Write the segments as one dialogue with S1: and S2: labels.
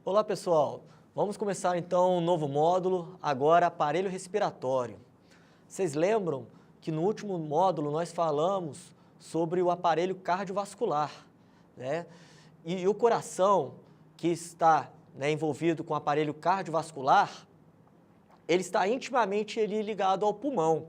S1: Olá pessoal, vamos começar então um novo módulo, agora aparelho respiratório. Vocês lembram que no último módulo nós falamos sobre o aparelho cardiovascular, né? E o coração que está envolvido com o aparelho cardiovascular, ele está intimamente ligado ao pulmão.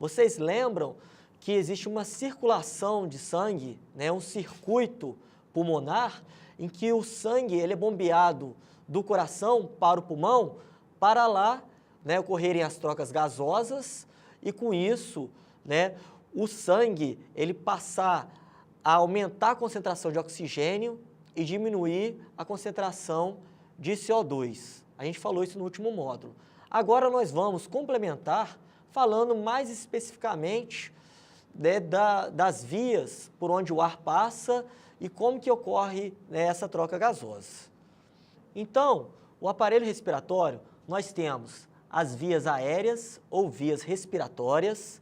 S1: Vocês lembram que existe uma circulação de sangue, um circuito pulmonar, em que o sangue ele é bombeado do coração para o pulmão, para lá ocorrerem as trocas gasosas e com isso o sangue ele passar a aumentar a concentração de oxigênio e diminuir a concentração de CO2. A gente falou isso no último módulo. Agora nós vamos complementar falando mais especificamente das vias por onde o ar passa e como que ocorre essa troca gasosa. Então, o aparelho respiratório, nós temos as vias aéreas ou vias respiratórias,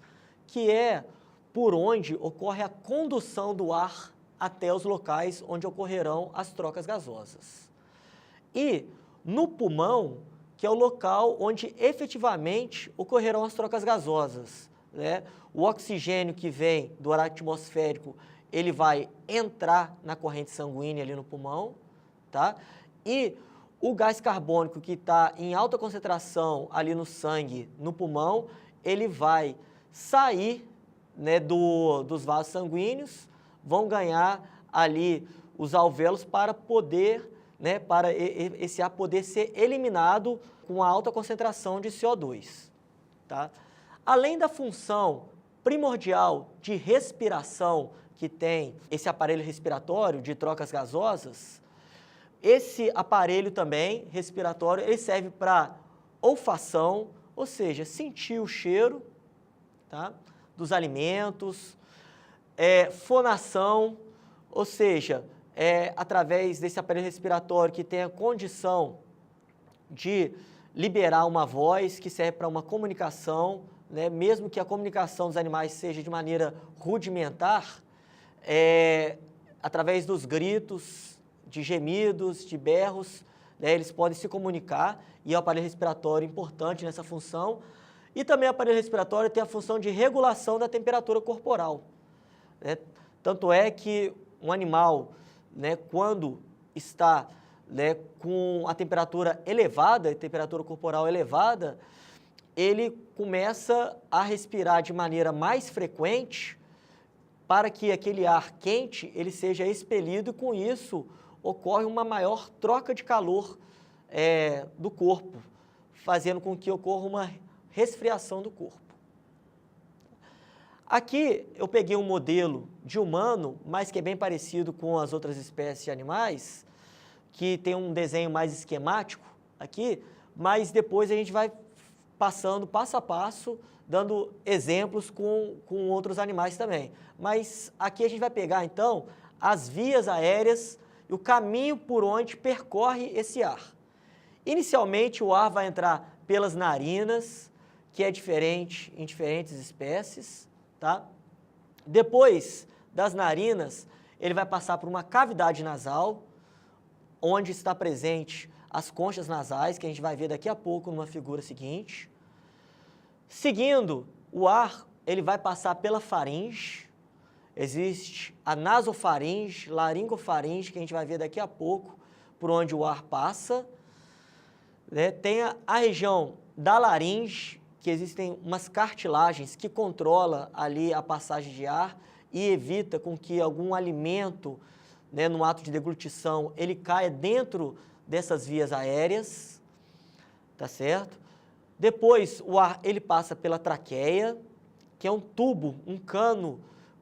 S1: que é por onde ocorre a condução do ar até os locais onde ocorrerão as trocas gasosas. E no pulmão, que é o local onde efetivamente ocorrerão as trocas gasosas, O oxigênio que vem do ar atmosférico, ele vai entrar na corrente sanguínea ali no pulmão, tá? E o gás carbônico que está em alta concentração ali no sangue, no pulmão, ele vai sair dos vasos sanguíneos, vão ganhar ali os alvéolos para poder, para esse ar poder ser eliminado com a alta concentração de CO2, tá? Além da função primordial de respiração que tem esse aparelho respiratório de trocas gasosas, esse aparelho também respiratório, ele serve para olfação, ou seja, sentir o cheiro, tá, dos alimentos, fonação, ou seja, através desse aparelho respiratório que tem a condição de liberar uma voz que serve para uma comunicação, mesmo que a comunicação dos animais seja de maneira rudimentar, através dos gritos, de gemidos, de berros, eles podem se comunicar e o aparelho respiratório é importante nessa função. E também o aparelho respiratório tem a função de regulação da temperatura corporal. Tanto é que um animal, quando está com a temperatura elevada, a temperatura corporal elevada, ele começa a respirar de maneira mais frequente para que aquele ar quente ele seja expelido e com isso ocorre uma maior troca de calor do corpo, fazendo com que ocorra uma resfriação do corpo. Aqui eu peguei um modelo de humano, mas que é bem parecido com as outras espécies de animais, que tem um desenho mais esquemático aqui, mas depois a gente vai passando passo a passo, dando exemplos com outros animais também. Mas aqui a gente vai pegar, então, as vias aéreas e o caminho por onde percorre esse ar. Inicialmente, o ar vai entrar pelas narinas, que é diferente em diferentes espécies, tá? Depois das narinas, ele vai passar por uma cavidade nasal, onde está presente as conchas nasais, que a gente vai ver daqui a pouco numa figura seguinte. Seguindo, o ar ele vai passar pela faringe, existe a nasofaringe, laringofaringe, que a gente vai ver daqui a pouco, por onde o ar passa. Tem a região da laringe, que existem umas cartilagens que controlam ali a passagem de ar e evita com que algum alimento, no ato de deglutição, ele caia dentro dessas vias aéreas, tá certo? Depois, o ar ele passa pela traqueia, que é um tubo, um cano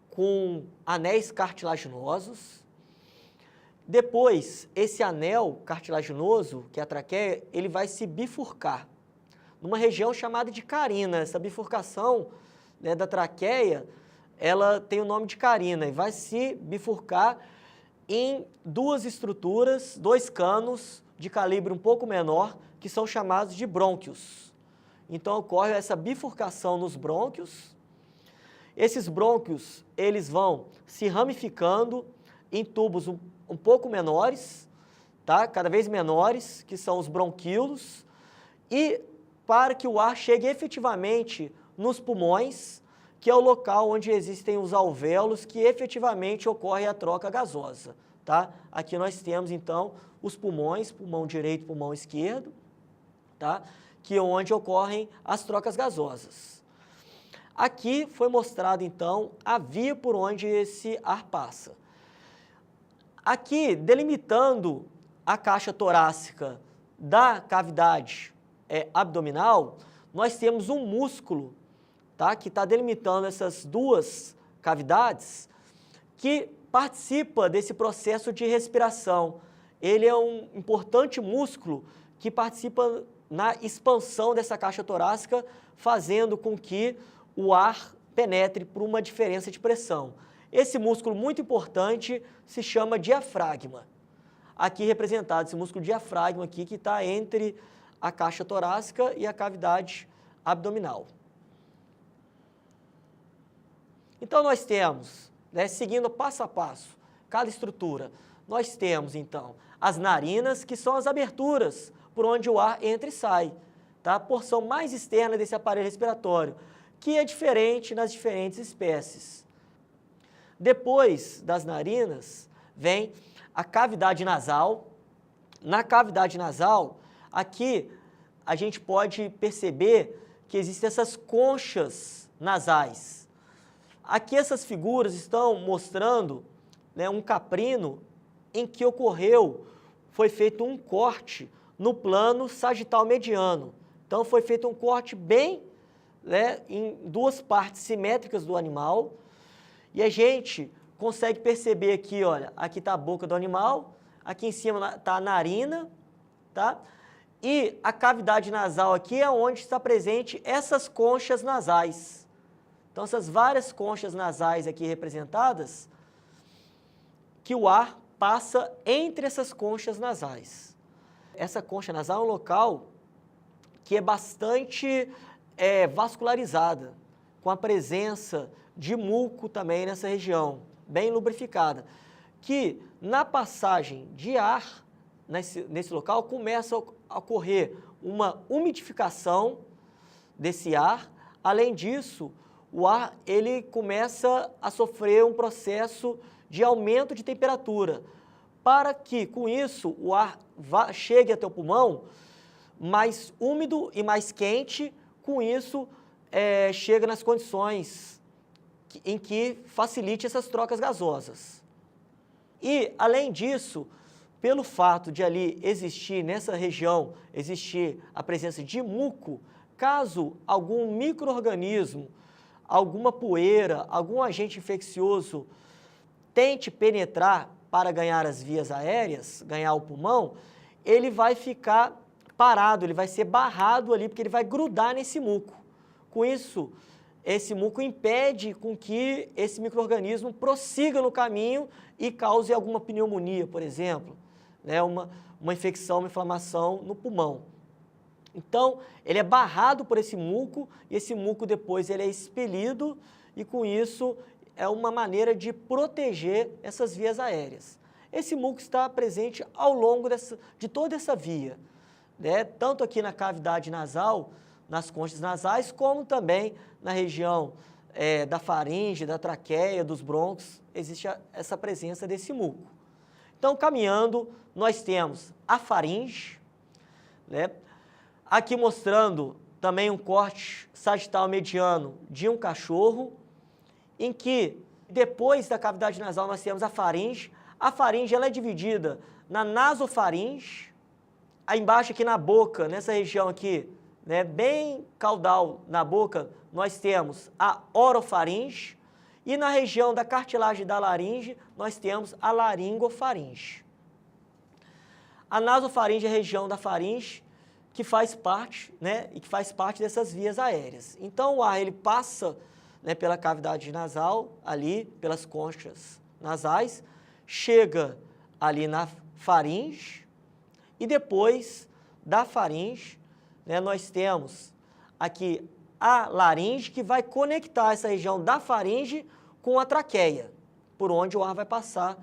S1: com anéis cartilaginosos. Depois, esse anel cartilaginoso, que é a traqueia, ele vai se bifurcar numa região chamada de carina. Essa bifurcação da traqueia, ela tem o nome de carina e vai se bifurcar em duas estruturas, dois canos de calibre um pouco menor, que são chamados de brônquios. Então, ocorre essa bifurcação nos brônquios. Esses brônquios, eles vão se ramificando em tubos um pouco menores, tá? Cada vez menores, que são os bronquíolos, e para que o ar chegue efetivamente nos pulmões, que é o local onde existem os alvéolos, que efetivamente ocorre a troca gasosa, tá? Aqui nós temos, então, os pulmões, pulmão direito e pulmão esquerdo, tá? Que é onde ocorrem as trocas gasosas. Aqui foi mostrado, então, a via por onde esse ar passa. Aqui, delimitando a caixa torácica da cavidade abdominal, nós temos um músculo, tá, que está delimitando essas duas cavidades, que participa desse processo de respiração. Ele é um importante músculo que participa na expansão dessa caixa torácica, fazendo com que o ar penetre por uma diferença de pressão. Esse músculo muito importante se chama diafragma. Aqui representado esse músculo diafragma aqui, que está entre a caixa torácica e a cavidade abdominal. Então nós temos, né, seguindo passo a passo, cada estrutura, nós temos então as narinas, que são as aberturas por onde o ar entra e sai, tá? A porção mais externa desse aparelho respiratório, que é diferente nas diferentes espécies. Depois das narinas, vem a cavidade nasal. Na cavidade nasal, aqui a gente pode perceber que existem essas conchas nasais. Aqui essas figuras estão mostrando, né, um caprino em que foi feito um corte no plano sagital mediano. Então foi feito um corte bem, né, em duas partes simétricas do animal, e a gente consegue perceber aqui, olha, aqui está a boca do animal, aqui em cima está a narina, tá? E a cavidade nasal aqui é onde está presente essas conchas nasais. Então, essas várias conchas nasais aqui representadas, que o ar passa entre essas conchas nasais. Essa concha nasal é um local que é bastante vascularizada, com a presença de muco também nessa região, bem lubrificada, que na passagem de ar nesse local começa a ocorrer uma umidificação desse ar. Além disso, o ar ele começa a sofrer um processo de aumento de temperatura, para que com isso o ar chegue até o pulmão mais úmido e mais quente, com isso chega nas condições em que facilite essas trocas gasosas. E, além disso, pelo fato de ali existir, nessa região, existir a presença de muco, caso algum micro-organismo, alguma poeira, algum agente infeccioso tente penetrar para ganhar as vias aéreas, ganhar o pulmão, ele vai ficar parado, ele vai ser barrado ali, porque ele vai grudar nesse muco. Com isso, esse muco impede com que esse micro-organismo prossiga no caminho e cause alguma pneumonia, por exemplo, né, uma infecção, uma inflamação no pulmão. Então, ele é barrado por esse muco e esse muco depois ele é expelido e com isso é uma maneira de proteger essas vias aéreas. Esse muco está presente ao longo de toda essa via, né, tanto aqui na cavidade nasal, nas conchas nasais, como também na região da faringe, da traqueia, dos brônquios, existe essa presença desse muco. Então, caminhando, nós temos a faringe, né? Aqui mostrando também um corte sagital mediano de um cachorro, em que depois da cavidade nasal nós temos a faringe. A faringe ela é dividida na nasofaringe, aí embaixo aqui na boca, nessa região aqui, né, bem caudal na boca, nós temos a orofaringe, e na região da cartilagem da laringe, nós temos a laringofaringe. A nasofaringe é a região da faringe que faz parte, né, e que faz parte dessas vias aéreas. Então, o ar ele passa, né, pela cavidade nasal, ali, pelas conchas nasais, chega ali na faringe, e depois da faringe, né, nós temos aqui a laringe, que vai conectar essa região da faringe com a traqueia, por onde o ar vai passar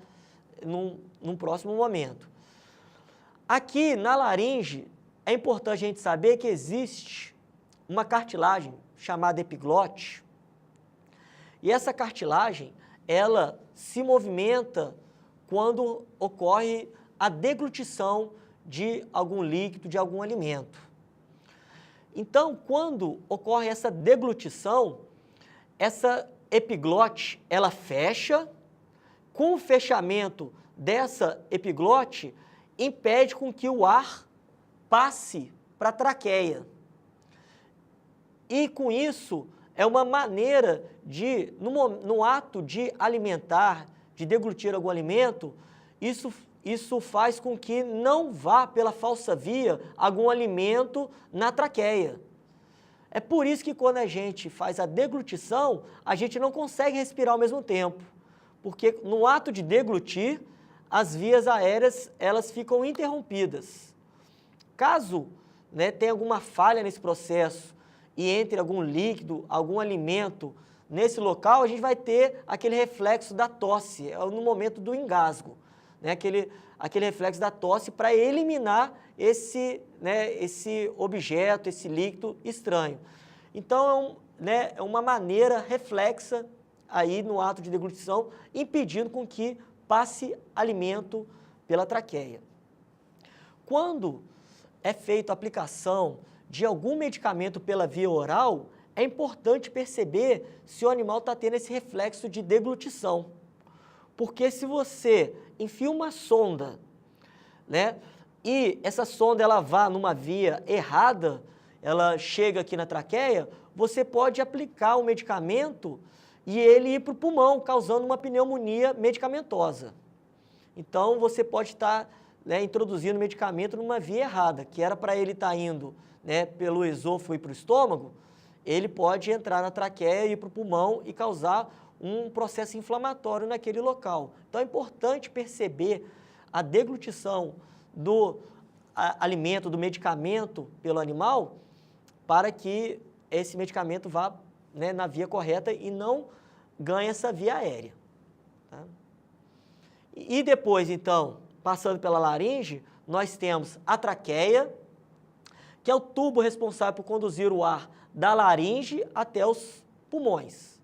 S1: num próximo momento. Aqui na laringe, é importante a gente saber que existe uma cartilagem chamada epiglote, e essa cartilagem, ela se movimenta quando ocorre a deglutição de algum líquido, de algum alimento. Então, quando ocorre essa deglutição, essa epiglote, ela fecha. Com o fechamento dessa epiglote, impede com que o ar passe para a traqueia. E com isso, é uma maneira de, no ato de alimentar, de deglutir algum alimento, isso faz com que não vá pela falsa via algum alimento na traqueia. É por isso que quando a gente faz a deglutição, a gente não consegue respirar ao mesmo tempo, porque no ato de deglutir, as vias aéreas elas ficam interrompidas. Caso tenha alguma falha nesse processo e entre algum líquido, algum alimento nesse local, a gente vai ter aquele reflexo da tosse, no momento do engasgo, aquele reflexo da tosse para eliminar esse objeto, esse líquido estranho. Então, é uma maneira reflexa aí no ato de deglutição, impedindo com que passe alimento pela traqueia. Quando é feita a aplicação de algum medicamento pela via oral, é importante perceber se o animal está tendo esse reflexo de deglutição. Porque se você enfia uma sonda, e essa sonda ela vá numa via errada, ela chega aqui na traqueia, você pode aplicar o medicamento e ele ir para o pulmão, causando uma pneumonia medicamentosa. Então, você pode estar introduzindo o medicamento numa via errada, que era para ele estar indo pelo esôfago e para o estômago, ele pode entrar na traqueia, ir para o pulmão e causar um processo inflamatório naquele local. Então, é importante perceber a deglutição do alimento, do medicamento pelo animal, para que esse medicamento vá na via correta e não ganhe essa via aérea. Tá? E depois, então, passando pela laringe, nós temos a traqueia, que é o tubo responsável por conduzir o ar da laringe até os pulmões.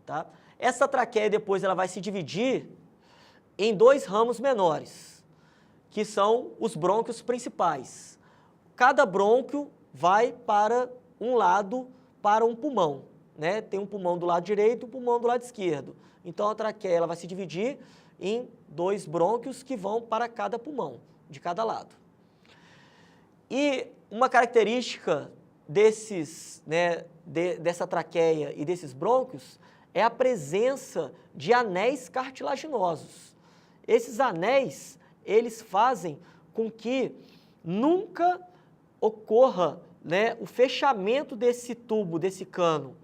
S1: Tá? Essa traqueia depois ela vai se dividir em dois ramos menores, que são os brônquios principais. Cada brônquio vai para um lado, para um pulmão. Tem um pulmão do lado direito e um pulmão do lado esquerdo. Então, a traqueia ela vai se dividir em dois brônquios que vão para cada pulmão, de cada lado. E uma característica dessa traqueia e desses brônquios é a presença de anéis cartilaginosos. Esses anéis, eles fazem com que nunca ocorra o fechamento desse tubo, desse cano,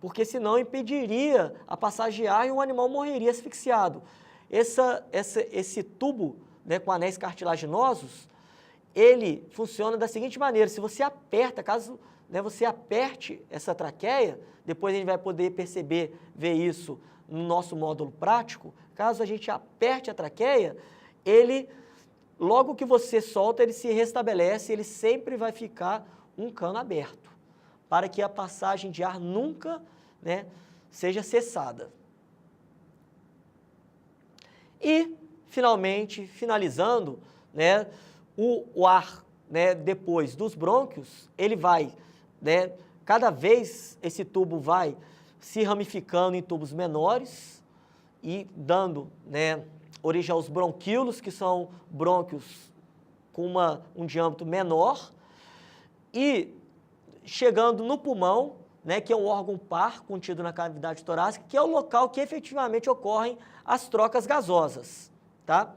S1: porque senão impediria a passagem de ar e o animal morreria asfixiado. Esse tubo com anéis cartilaginosos, ele funciona da seguinte maneira: se você aperta, caso você aperte essa traqueia, depois a gente vai poder ver isso no nosso módulo prático, caso a gente aperte a traqueia, logo que você solta, ele se restabelece, ele sempre vai ficar um cano aberto, para que a passagem de ar nunca seja cessada. E, finalizando, o ar, depois dos brônquios, ele vai, cada vez esse tubo vai se ramificando em tubos menores e dando, origem aos bronquíolos, que são brônquios com um diâmetro menor, e chegando no pulmão, que é um órgão par contido na cavidade torácica, que é o local que efetivamente ocorrem as trocas gasosas. Tá?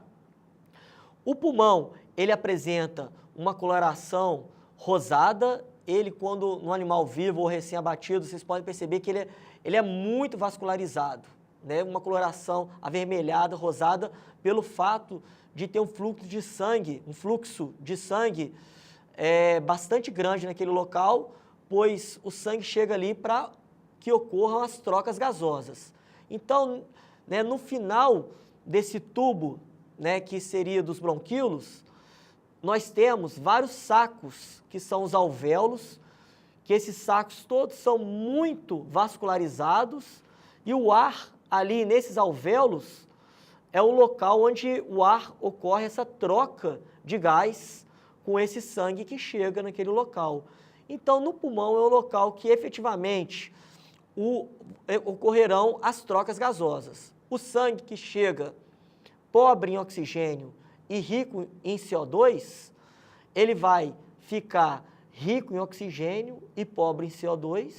S1: O pulmão, ele apresenta uma coloração rosada. Ele, quando no animal vivo ou recém-abatido, vocês podem perceber que ele é muito vascularizado, uma coloração avermelhada, rosada, pelo fato de ter um fluxo de sangue bastante grande naquele local, pois o sangue chega ali para que ocorram as trocas gasosas. Então, no final desse tubo, que seria dos bronquíolos, nós temos vários sacos, que são os alvéolos, que esses sacos todos são muito vascularizados, e o ar ali nesses alvéolos é o local onde o ar ocorre essa troca de gás com esse sangue que chega naquele local. Então, no pulmão é o local que efetivamente ocorrerão as trocas gasosas. O sangue que chega pobre em oxigênio e rico em CO2, ele vai ficar rico em oxigênio e pobre em CO2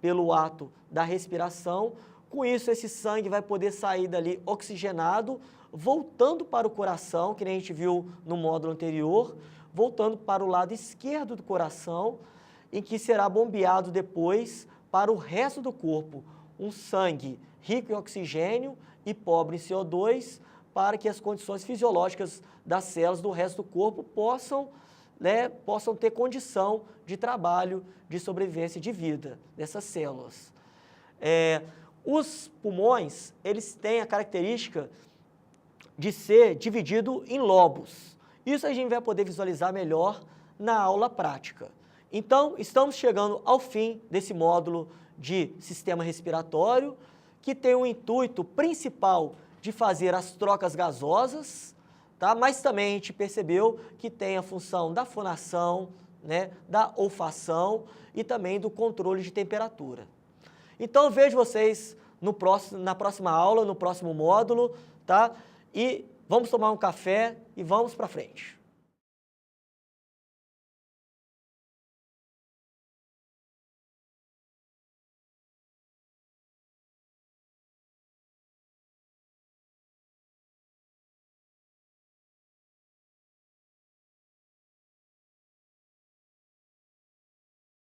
S1: pelo ato da respiração. Com isso, esse sangue vai poder sair dali oxigenado, voltando para o coração, que nem a gente viu no módulo anterior, voltando para o lado esquerdo do coração, em que será bombeado depois para o resto do corpo, um sangue rico em oxigênio e pobre em CO2, para que as condições fisiológicas das células do resto do corpo possam ter condição de trabalho, de sobrevivência e de vida dessas células. Os pulmões, eles têm a característica de ser dividido em lobos. Isso a gente vai poder visualizar melhor na aula prática. Então, estamos chegando ao fim desse módulo de sistema respiratório, que tem o intuito principal de fazer as trocas gasosas, tá? Mas também a gente percebeu que tem a função da fonação, né, da olfação e também do controle de temperatura. Então, eu vejo vocês na próxima aula, no próximo módulo, tá? E vamos tomar um café e vamos para frente.